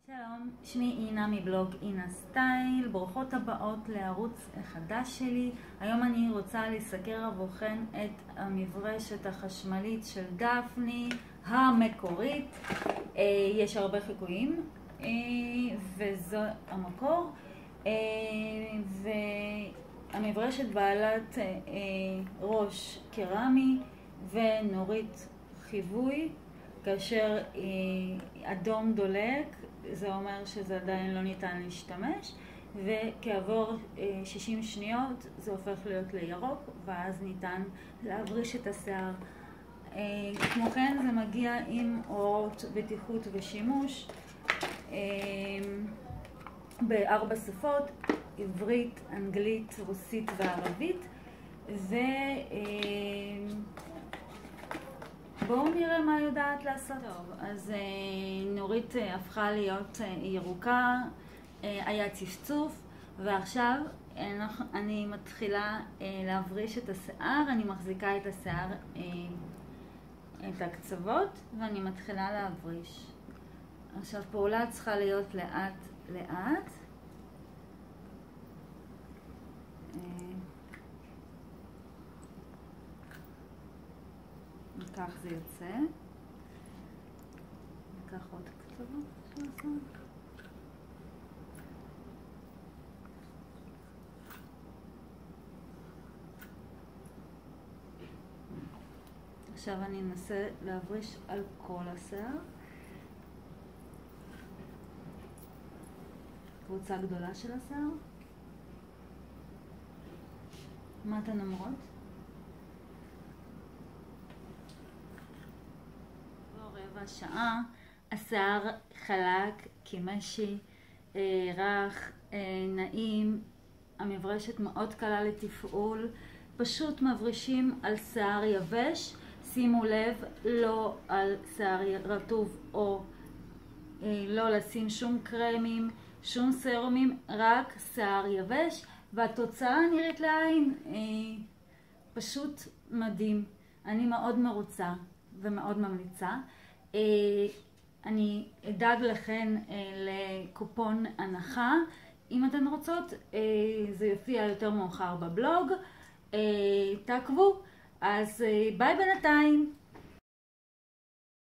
שלום, שמי אינה מבלוג אינה סטייל, ברוכות הבאות לערוץ החדש שלי. היום אני רוצה לסקר עבורכן את המברשת החשמלית של דפני המקורית. יש הרבה חיקויים וזו המקור, והמברשת בעלת ראש קרמי ונורית חיווי, כאשר אדום דולק זה אומר שזה עדיין לא ניתן להשתמש, וכעבור 60 שניות זה הופך להיות לירוק ואז ניתן להבריש את השיער. כמו כן זה מגיע עם הוראות בטיחות ושימוש ב4 שפות: עברית, אנגלית, רוסית וערבית. בואו נראה מה יודעת לעשות. טוב, אז נורית הפכה להיות ירוקה, היה צפצוף, ועכשיו אני מתחילה להבריש את השיער. אני מחזיקה את השיער, את הקצוות, ואני מתחילה להבריש. עכשיו פעולה צריכה להיות לאט לאט. כך זה יוצא. ניקח עוד קצוות של זה. עכשיו אני אנסה להבריש על כל השיער. קבוצה גדולה של השיער. מה אתן אומרות? רבע שעה, השיער חלק, כמשי, רך, נעים. המברשת מאוד קלה לתפעול, פשוט מברישים על שיער יבש. שימו לב, לא על שיער רטוב, או לא לשים שום קרמים, שום סרומים, רק שיער יבש, והתוצאה נראית לעין פשוט מדהים. אני מאוד מרוצה ומאוד ממליצה. אני אדאג לכן לקופון הנחה אם אתן רוצות. זה יופיע יותר מאוחר בבלוג, תעקבו. אז ביי בינתיים.